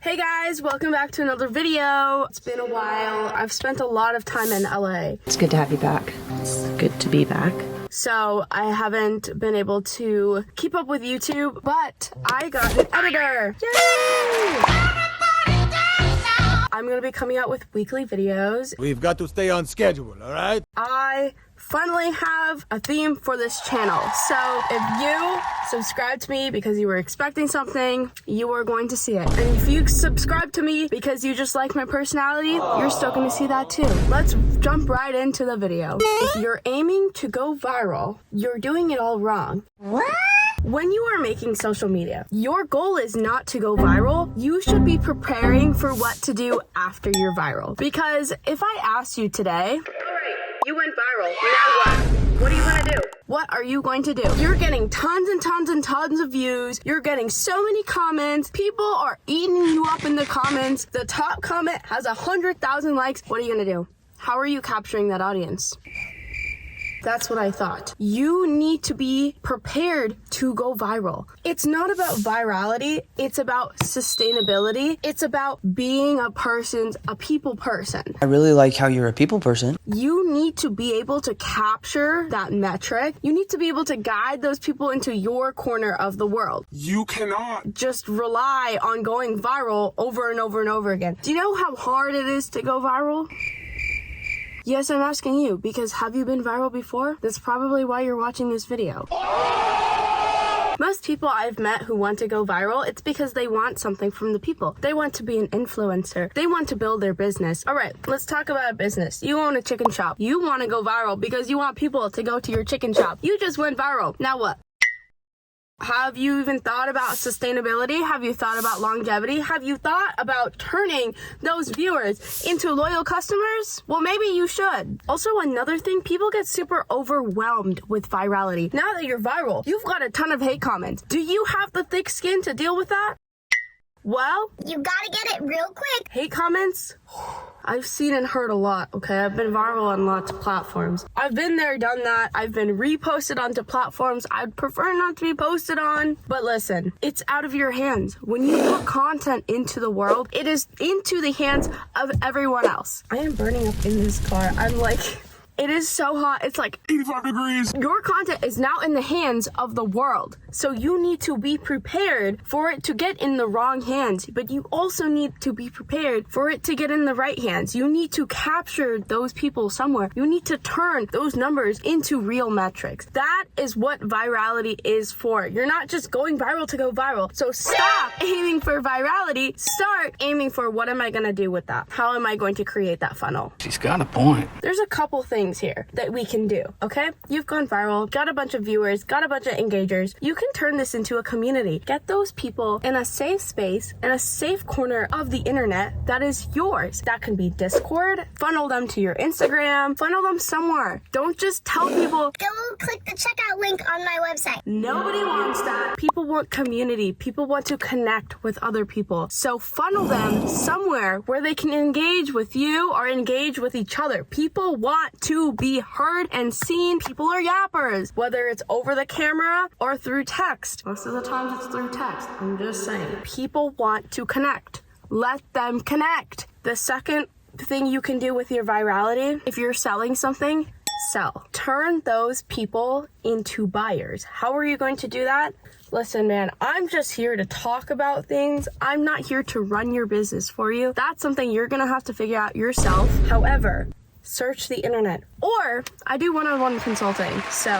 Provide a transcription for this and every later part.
Hey guys, welcome back to another video. It's been a while. I've spent a lot of time in LA. It's good to have you back. It's good to be back. So I haven't been able to keep up with YouTube, but I got an editor. Yay! I'm gonna be coming out with weekly videos. We've got to stay on schedule, all right? I finally have a theme for this channel. So if you subscribe to me because you were expecting something, you are going to see it. And if you subscribe to me because you just like my personality, you're still going to see that too. Let's jump right into the video. If you're aiming to go viral, you're doing it all wrong. What? When you are making social media, your goal is not to go viral. You should be preparing for what to do after you're viral. Because if I asked you today, you went viral. Now what? What are you going to do? What are you going to do? You're getting tons and tons and tons of views. You're getting so many comments. People are eating you up in the comments. The top comment has 100,000 likes. What are you going to do? How are you capturing that audience? That's what I thought. You need to be prepared to go viral. It's not about virality. It's about sustainability. It's about being a people person. I really like how you're a people person. You need to be able to capture that metric. You need to be able to guide those people into your corner of the world. You cannot just rely on going viral over and over and over again. Do you know how hard it is to go viral? Yes, I'm asking you, because have you been viral before? That's probably why you're watching this video. Most people I've met who want to go viral, it's because they want something from the people. They want to be an influencer. They want to build their business. All right, let's talk about a business. You own a chicken shop. You want to go viral because you want people to go to your chicken shop. You just went viral. Now what? Have you even thought about sustainability? Have you thought about longevity? Have you thought about turning those viewers into loyal customers? Well, maybe you should. Also, another thing, people get super overwhelmed with virality. Now that you're viral, you've got a ton of hate comments. Do you have the thick skin to deal with that? Well, you gotta get it real quick. Hate comments? I've seen and heard a lot, okay? I've been viral on lots of platforms. I've been there, done that. I've been reposted onto platforms I'd prefer not to be posted on. But listen, it's out of your hands. When you put content into the world, it is into the hands of everyone else. I am burning up in this car. I'm like... It is so hot. It's like 85 degrees. Your content is now in the hands of the world. So you need to be prepared for it to get in the wrong hands. But you also need to be prepared for it to get in the right hands. You need to capture those people somewhere. You need to turn those numbers into real metrics. That is what virality is for. You're not just going viral to go viral. So stop aiming for virality. Start aiming for what am I going to do with that? How am I going to create that funnel? She's got a point. There's a couple things here that we can do, okay? You've gone viral, got a bunch of viewers, got a bunch of engagers. You can turn this into a community. Get those people in a safe space, in a safe corner of the internet that is yours. That can be Discord, funnel them to your Instagram, funnel them somewhere. Don't just tell people, go click the checkout link on my website. Nobody wants that. People want community. People want to connect with other people. So funnel them somewhere where they can engage with you or engage with each other. People want to be heard and seen. People are yappers, whether it's over the camera or through text. Most of the times it's through text. I'm just saying. People want to connect. Let them connect. The second thing you can do with your virality, if you're selling something, sell. Turn those people into buyers. How are you going to do that? Listen, man, I'm just here to talk about things. I'm not here to run your business for you. That's something you're gonna have to figure out yourself. However, search the internet, or I do one-on-one consulting, so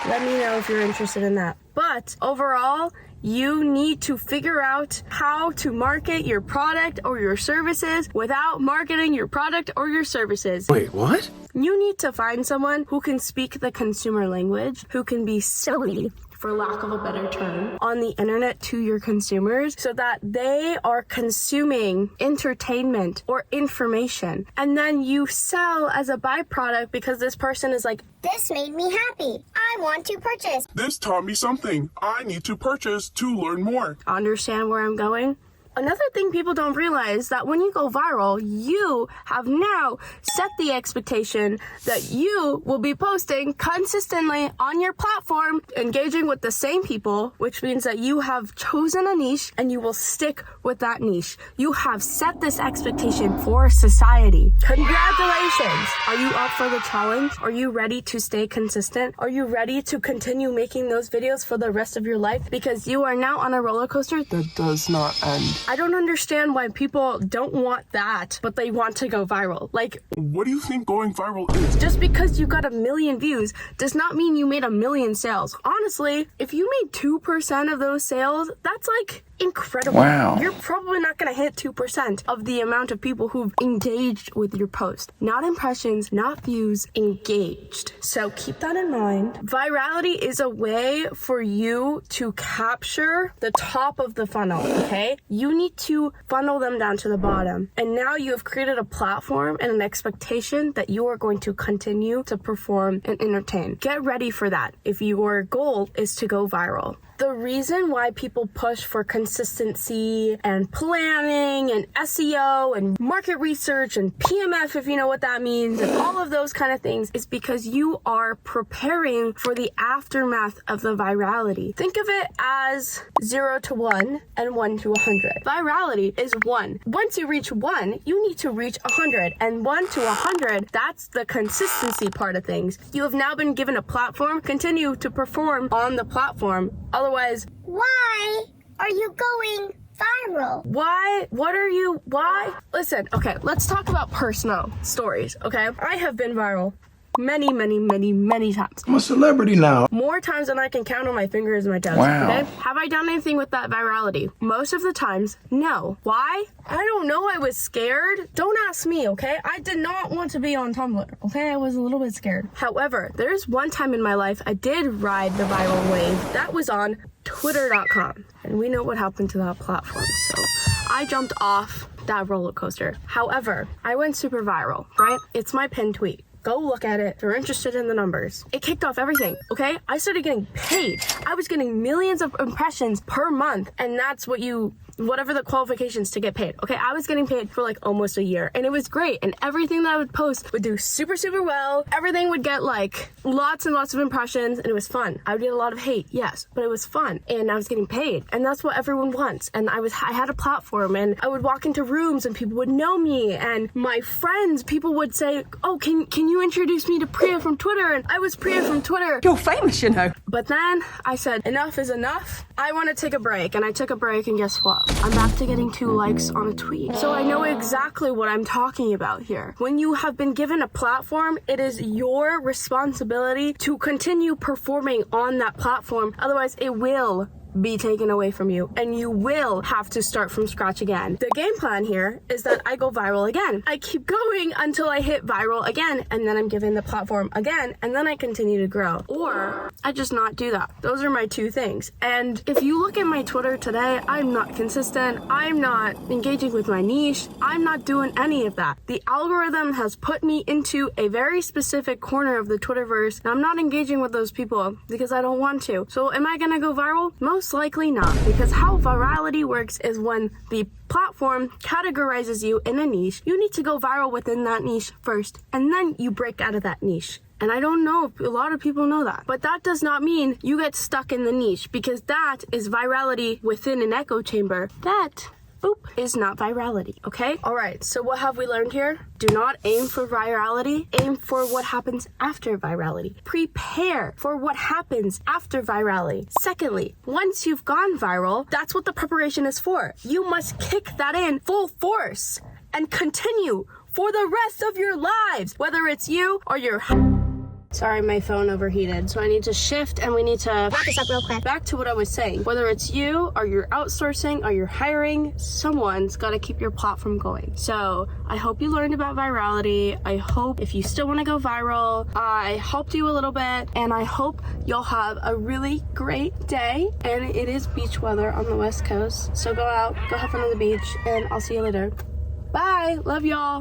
let me know if you're interested in that. But overall, you need to figure out how to market your product or your services without marketing your product or your services. Wait, what? You need to find someone who can speak the consumer language, who can be silly, for lack of a better term, on the internet to your consumers so that they are consuming entertainment or information. And then you sell as a byproduct because this person is like, this made me happy. I want to purchase. This taught me something. I need to purchase to learn more. Understand where I'm going? Another thing people don't realize that when you go viral, you have now set the expectation that you will be posting consistently on your platform, engaging with the same people, which means that you have chosen a niche and you will stick with that niche. You have set this expectation for society. Congratulations! Are you up for the challenge? Are you ready to stay consistent? Are you ready to continue making those videos for the rest of your life? Because you are now on a roller coaster that does not end. I don't understand why people don't want that, but they want to go viral. Like, What do you think going viral is? just because you got 1 million views does not mean you made 1 million sales. Honestly, if you made 2% of those sales, that's like incredible. Wow. You're probably not going to hit 2% of the amount of people who've engaged with your post. Not impressions, not views, engaged. So keep that in mind. Virality is a way for you to capture the top of the funnel, okay? You need to funnel them down to the bottom. And now you have created a platform and an expectation that you are going to continue to perform and entertain. Get ready for that if your goal is to go viral. The reason why people push for consistency and planning and SEO and market research and PMF, if you know what that means, and all of those kind of things is because you are preparing for the aftermath of the virality. Think of it as 0 to 1 and 1 to 100. Virality is 1. Once you reach 1, you need to reach 100. And 1 to 100, that's the consistency part of things. You have now been given a platform. Continue to perform on the platform. Otherwise, Why are you going viral? why? Listen, okay, let's talk about personal stories, okay? I have been viral many times. I'm a celebrity now. More times than I can count on my fingers and my toes, Wow. okay? Have I done anything with that virality? Most of the times, no. Why? I don't know, I was scared. Don't ask me, okay? I did not want to be on Tumblr, okay? I was a little bit scared. However, there's one time in my life I did ride the viral wave. That was on Twitter.com. And we know what happened to that platform, so I jumped off that roller coaster. However, I went super viral, right? It's my pinned tweet. Go look at it if you're interested in the numbers. It kicked off everything, okay? I started getting paid. I was getting millions of impressions per month, and that's whatever the qualifications to get paid. Okay, I was getting paid for like almost a year, and it was great. And everything that I would post would do super well. Everything would get like lots and lots of impressions, and it was fun. I would get a lot of hate, yes, but it was fun, and I was getting paid, and that's what everyone wants. And I had a platform, and I would walk into rooms, and people would know me, and my friends, people would say, "Oh, can you introduce me to Priya from Twitter?" And I was Priya from Twitter. You're famous, you know. But then I said, enough is enough. I want to take a break. And I took a break, and guess what? I'm back to getting 2 likes on a tweet. So I know exactly what I'm talking about here. When you have been given a platform, it is your responsibility to continue performing on that platform. Otherwise, it will be taken away from you, and you will have to start from scratch again. The game plan here is that I go viral again. I keep going until I hit viral again, and then I'm given the platform again, and then I continue to grow. Or I just not do that. Those are my 2 things. And if you look at my Twitter today, I'm not consistent. I'm not engaging with my niche. I'm not doing any of that. The algorithm has put me into a very specific corner of the Twitterverse, and I'm not engaging with those people because I don't want to. So am I gonna go viral? Most likely not, because how virality works is when the platform categorizes you in a niche, you need to go viral within that niche first, and then you break out of that niche. And I don't know if a lot of people know that. But that does not mean you get stuck in the niche, because that is virality within an echo chamber. That is not virality, okay? All right, so what have we learned here? Do not aim for virality. Aim for what happens after virality. Prepare for what happens after virality. Secondly, once you've gone viral, that's what the preparation is for. You must kick that in full force and continue for the rest of your lives, whether it's you or your... Sorry, my phone overheated, so I need to shift, and we need to Wrap this up real quick. back to what I was saying. Whether it's you or you're outsourcing or you're hiring, someone's got to keep your platform going. So I hope you learned about virality. I hope if you still want to go viral, I helped you a little bit, and I hope you'll have a really great day. And it is beach weather on the West Coast, so go out, go have fun on the beach, and I'll see you later. Bye. Love y'all.